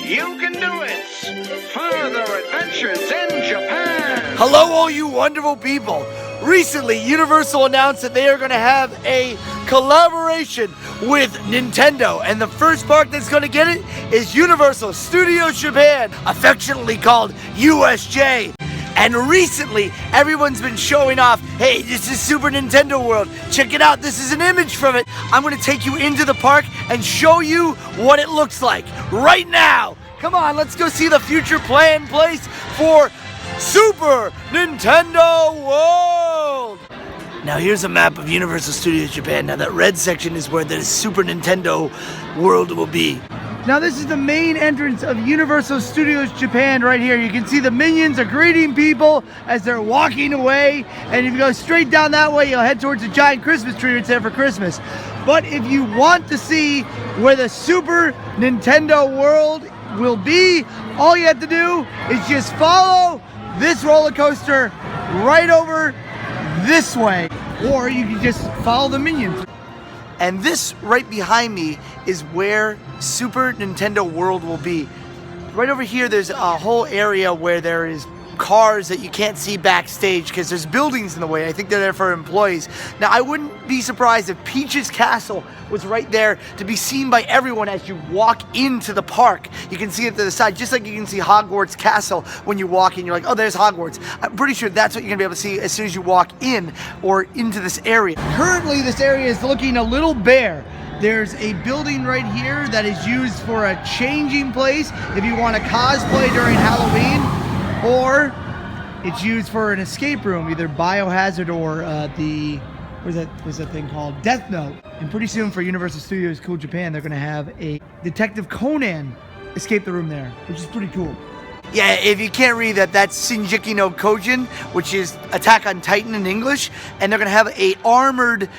Yukendoit's Further Adventures in Japan. Hello, all you wonderful people. Recently, Universal announced that they are going to have a collaboration with Nintendo, and the first park that's going to get it is Universal Studios Japan, affectionately called USJ. And recently, everyone's been showing off, hey, this is Super Nintendo World. Check it out, this is an image from it. I'm gonna take you into the park and show you what it looks like right now. Come on, let's go see the future planned place for Super Nintendo World. Now here's a map of Universal Studios Japan. Now that red section is where the Super Nintendo World will be. Now this is the main entrance of Universal Studios Japan right here. You can see the minions are greeting people as they're walking away. And if you go straight down that way, you'll head towards the giant Christmas tree that's there for Christmas. But if you want to see where the Super Nintendo World will be, all you have to do is just follow this roller coaster right over this way. Or you can just follow the minions. And this right behind me is where Super Nintendo World will be. Right over here, there's a whole area where there is cars that you can't see backstage because there's buildings in the way. I think they're there for employees. Now, I wouldn't be surprised if Peach's Castle was right there to be seen by everyone as you walk into the park. You can see it to the side, just like you can see Hogwarts Castle when you walk in. You're like, oh, there's Hogwarts. I'm pretty sure that's what you're gonna be able to see as soon as you walk in or into this area. Currently, this area is looking a little bare. There's a building right here that is used for a changing place if you want to cosplay during Halloween, or it's used for an escape room, either Biohazard or what's that thing called? Death Note. And pretty soon for Universal Studios Cool Japan, they're gonna have a Detective Conan escape the room there, which is pretty cool. Yeah, if you can't read that, that's Shinjiki no Kojin, which is Attack on Titan in English, and they're gonna have a armored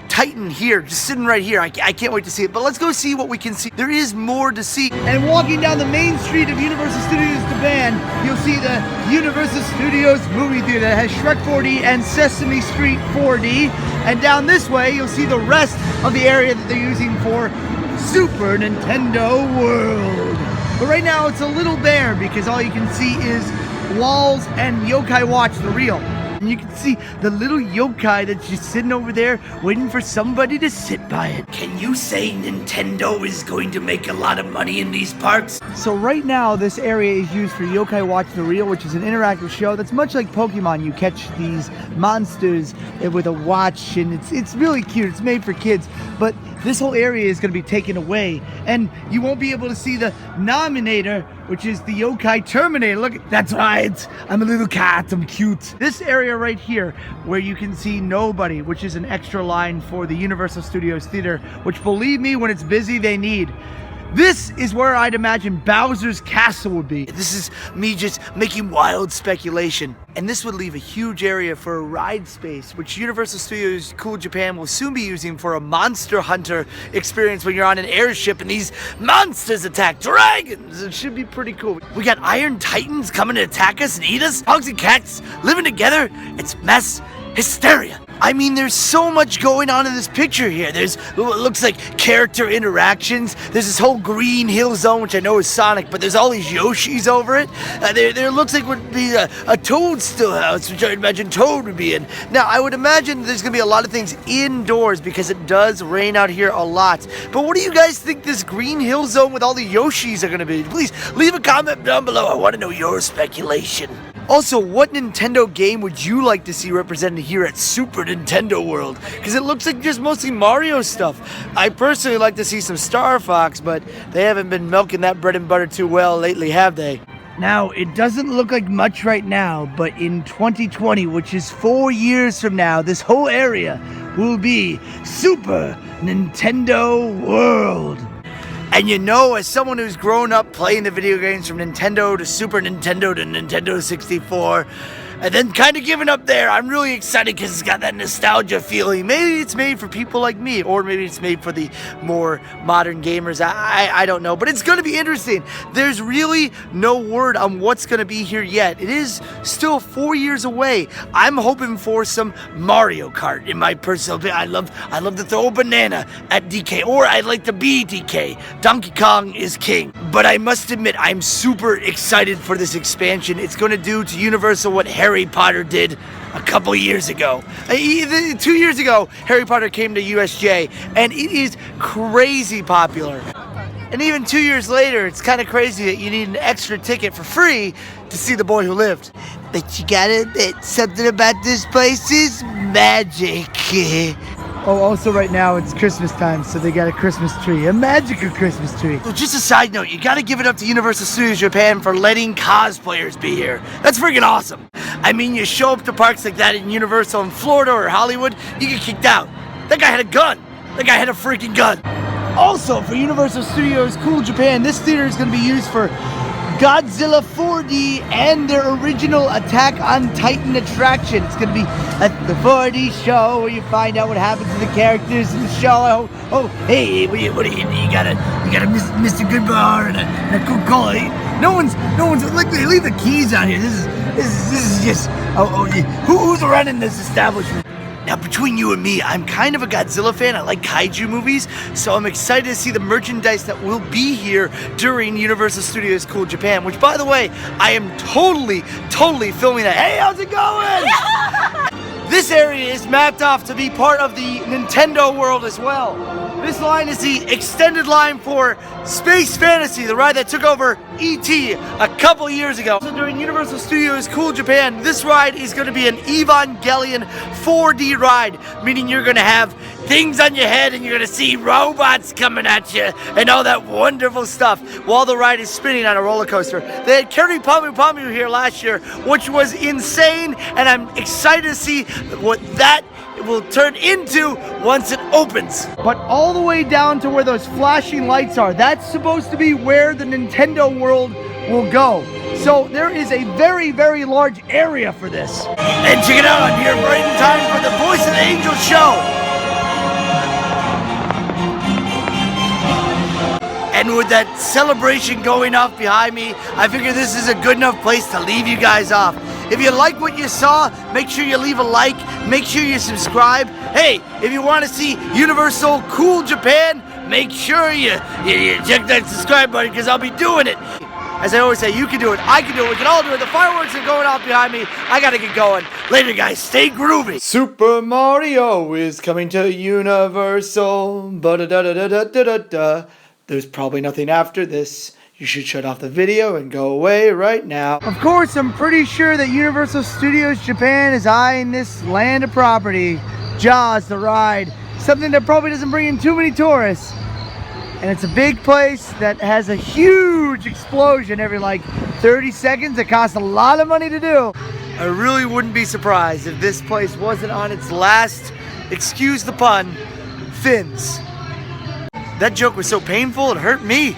Titan here, just sitting right here. I can't wait to see it, but let's go see what we can see. There is more to see. And walking down the main street of Universal Studios Japan, you'll see the Universal Studios movie theater that has Shrek 4D and Sesame Street 4D. And down this way, you'll see the rest of the area that they're using for Super Nintendo World. But right now, it's a little bare because all you can see is walls and Yokai Watch the Reel. And you can see the little yokai that's just sitting over there waiting for somebody to sit by it. Can you say Nintendo is going to make a lot of money in these parks? So right now, this area is used for Yokai Watch the Reel, which is an interactive show that's much like Pokemon. You catch these monsters with a watch, and it's really cute. It's made for kids, but this whole area is going to be taken away, and you won't be able to see the Nominator, which is the Yokai Terminator. Look, that's right. I'm a little cat. I'm cute. This area right here, where you can see nobody, which is an extra line for the Universal Studios Theater, which, believe me, when it's busy, they need. This is where I'd imagine Bowser's Castle would be. This is me just making wild speculation. And this would leave a huge area for a ride space, which Universal Studios Cool Japan will soon be using for a Monster Hunter experience when you're on an airship and these monsters attack dragons. It should be pretty cool. We got Iron Titans coming to attack us and eat us. Dogs and cats living together. It's mass hysteria. I mean, there's so much going on in this picture here. There's what looks like character interactions. There's this whole green hill zone, which I know is Sonic, but there's all these Yoshis over it. There looks like would be a Toadstool house, which I imagine Toad would be in. Now, I would imagine there's going to be a lot of things indoors because it does rain out here a lot. But what do you guys think this green hill zone with all the Yoshis are going to be? Please leave a comment down below. I want to know your speculation. Also, what Nintendo game would you like to see represented here at Super Nintendo World? Because it looks like just mostly Mario stuff. I personally like to see some Star Fox, but they haven't been milking that bread and butter too well lately, have they? Now, it doesn't look like much right now, but in 2020, which is 4 years from now, this whole area will be Super Nintendo World. And you know, as someone who's grown up playing the video games from Nintendo to Super Nintendo to Nintendo 64, and then kind of giving up there, I'm really excited because it's got that nostalgia feeling. Maybe it's made for people like me, or maybe it's made for the more modern gamers. I don't know, but it's going to be interesting. There's really no word on what's going to be here yet. It is still 4 years away. I'm hoping for some Mario Kart in my personal opinion. I love to throw a banana at DK, or I'd like to be DK. Donkey Kong is king. But I must admit, I'm super excited for this expansion. It's going to do to Universal what Harry Potter did a couple years ago. 2 years ago, Harry Potter came to USJ, and it is crazy popular. And even 2 years later, it's kind of crazy that you need an extra ticket for free to see The Boy Who Lived. But you gotta admit, something about this place is magic. Oh, also right now it's Christmas time, so they got a Christmas tree, a magical Christmas tree. So just a side note, you gotta give it up to Universal Studios Japan for letting cosplayers be here. That's freaking awesome. I mean, you show up to parks like that in Universal in Florida or Hollywood, you get kicked out. That guy had a gun. That guy had a freaking gun. Also, for Universal Studios Cool Japan, this theater is gonna be used for Godzilla 4D and their original Attack on Titan attraction. It's gonna be at the 4D show where you find out what happens to the characters in the show. Oh, hey, what do you got a Mr. Goodbar and a Coca-Cola. No one's like, they leave the keys out here. This is just who's running this establishment? Now, between you and me, I'm kind of a Godzilla fan. I like kaiju movies, so I'm excited to see the merchandise that will be here during Universal Studios Cool Japan, which, by the way, I am totally filming that. Hey, how's it going? This area is mapped off to be part of the Nintendo World as well. This line is the extended line for Space Fantasy, the ride that took over E.T. a couple years ago. So during Universal Studios Cool Japan, this ride is going to be an Evangelion 4D ride, meaning you're going to have things on your head and you're going to see robots coming at you and all that wonderful stuff while the ride is spinning on a roller coaster. They had Carry Pamu Pamu here last year, which was insane, and I'm excited to see what that will turn into once it opens. But all the way down to where those flashing lights are, that's supposed to be where the Nintendo World will go. So there is a very large area for this. And check it out, I'm here right in time for the Voice of the Angel show. And with that celebration going off behind me, I figure this is a good enough place to leave you guys off. If you like what you saw, make sure you leave a like, make sure you subscribe. Hey, if you want to see Universal Cool Japan, make sure you check that subscribe button, because I'll be doing it. As I always say, you can do it, I can do it, we can all do it. The fireworks are going off behind me. I gotta get going. Later, guys, stay groovy. Super Mario is coming to Universal. Ba-da-da-da-da-da-da-da. There's probably nothing after this. You should shut off the video and go away right now. Of course, I'm pretty sure that Universal Studios Japan is eyeing this land of property, Jaws the ride, something that probably doesn't bring in too many tourists. And it's a big place that has a huge explosion every like 30 seconds. It costs a lot of money to do. I really wouldn't be surprised if this place wasn't on its last, excuse the pun, fins. That joke was so painful, it hurt me.